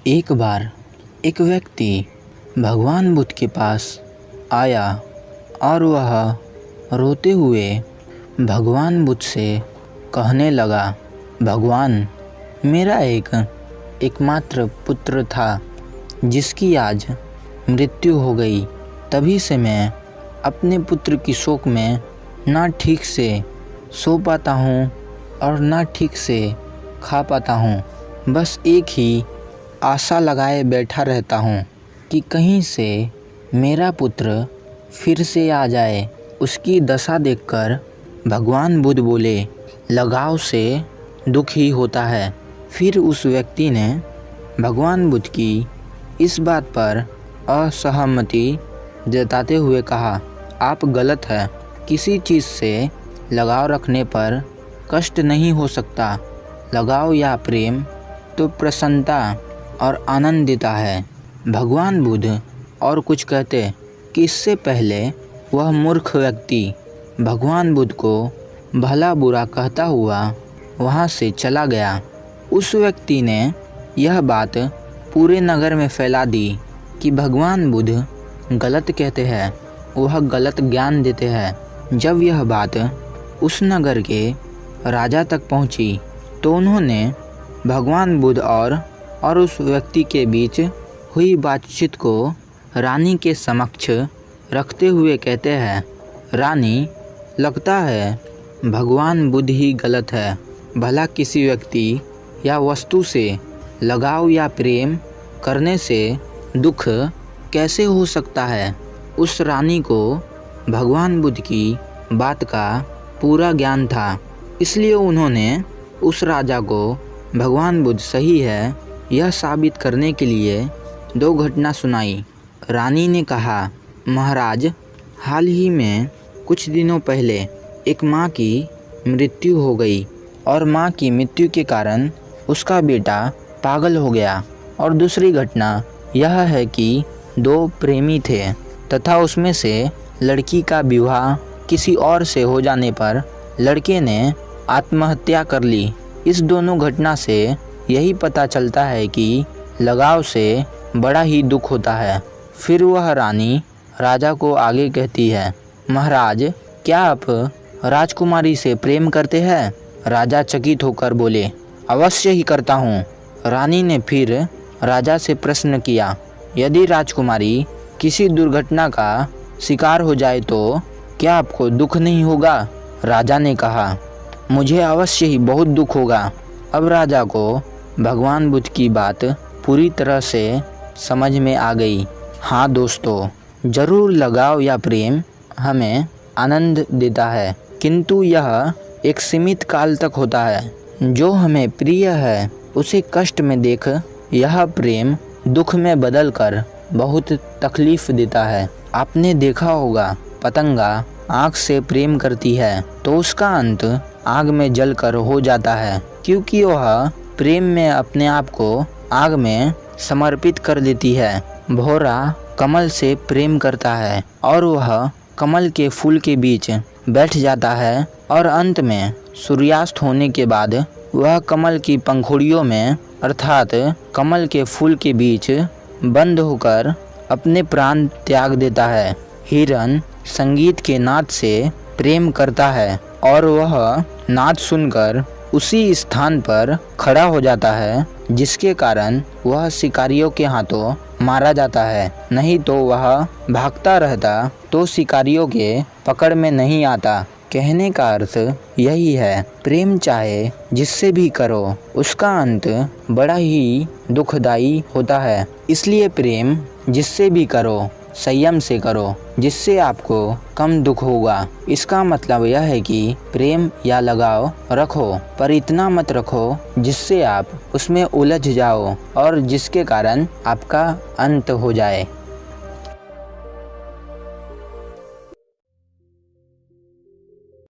एक बार एक व्यक्ति भगवान बुद्ध के पास आया और वह रोते हुए भगवान बुद्ध से कहने लगा, भगवान, मेरा एकमात्र पुत्र था जिसकी आज मृत्यु हो गई। तभी से मैं अपने पुत्र की शोक में ना ठीक से सो पाता हूँ और ना ठीक से खा पाता हूँ। बस एक ही आशा लगाए बैठा रहता हूँ कि कहीं से मेरा पुत्र फिर से आ जाए। उसकी दशा देखकर भगवान बुद्ध बोले, लगाव से दुख ही होता है। फिर उस व्यक्ति ने भगवान बुद्ध की इस बात पर असहमति जताते हुए कहा, आप गलत हैं। किसी चीज़ से लगाव रखने पर कष्ट नहीं हो सकता। लगाव या प्रेम तो प्रसन्नता और आनंद देता है। भगवान बुद्ध और कुछ कहते कि इससे पहले वह मूर्ख व्यक्ति भगवान बुद्ध को भला बुरा कहता हुआ वहाँ से चला गया। उस व्यक्ति ने यह बात पूरे नगर में फैला दी कि भगवान बुद्ध गलत कहते हैं, वह गलत ज्ञान देते हैं। जब यह बात उस नगर के राजा तक पहुंची तो उन्होंने भगवान बुद्ध और उस व्यक्ति के बीच हुई बातचीत को रानी के समक्ष रखते हुए कहते हैं, रानी, लगता है भगवान बुद्ध ही गलत है। भला किसी व्यक्ति या वस्तु से लगाव या प्रेम करने से दुख कैसे हो सकता है। उस रानी को भगवान बुद्ध की बात का पूरा ज्ञान था, इसलिए उन्होंने उस राजा को भगवान बुद्ध सही है यह साबित करने के लिए दो घटना सुनाई। रानी ने कहा, महाराज, हाल ही में कुछ दिनों पहले एक माँ की मृत्यु हो गई और माँ की मृत्यु के कारण उसका बेटा पागल हो गया। और दूसरी घटना यह है कि दो प्रेमी थे तथा उसमें से लड़की का विवाह किसी और से हो जाने पर लड़के ने आत्महत्या कर ली। इस दोनों घटना से यही पता चलता है कि लगाव से बड़ा ही दुख होता है। फिर वह रानी राजा को आगे कहती है, महाराज, क्या आप राजकुमारी से प्रेम करते हैं? राजा चकित होकर बोले, अवश्य ही करता हूँ। रानी ने फिर राजा से प्रश्न किया, यदि राजकुमारी किसी दुर्घटना का शिकार हो जाए तो क्या आपको दुख नहीं होगा? राजा ने कहा, मुझे अवश्य ही बहुत दुख होगा। अब राजा को भगवान बुद्ध की बात पूरी तरह से समझ में आ गई। हाँ दोस्तों, जरूर लगाव या प्रेम हमें आनंद देता है, किंतु यह एक सीमित काल तक होता है। जो हमें प्रिय है उसे कष्ट में देख यह प्रेम दुख में बदलकर बहुत तकलीफ देता है। आपने देखा होगा, पतंगा आग से प्रेम करती है तो उसका अंत आग में जलकर हो जाता है, क्योंकि वह प्रेम में अपने आप को आग में समर्पित कर देती है। भौरा कमल से प्रेम करता है और वह कमल के फूल के बीच बैठ जाता है और अंत में सूर्यास्त होने के बाद वह कमल की पंखुड़ियों में अर्थात कमल के फूल के बीच बंद होकर अपने प्राण त्याग देता है। हिरन संगीत के नाद से प्रेम करता है और वह नाद सुनकर उसी स्थान पर खड़ा हो जाता है, जिसके कारण वह शिकारियों के हाथों मारा जाता है। नहीं तो वह भागता रहता तो शिकारियों के पकड़ में नहीं आता। कहने का अर्थ यही है, प्रेम चाहे जिससे भी करो उसका अंत बड़ा ही दुखदाई होता है। इसलिए प्रेम जिससे भी करो संयम से करो, जिससे आपको कम दुख होगा। इसका मतलब यह है कि प्रेम या लगाव रखो, पर इतना मत रखो जिससे आप उसमें उलझ जाओ और जिसके कारण आपका अंत हो जाए।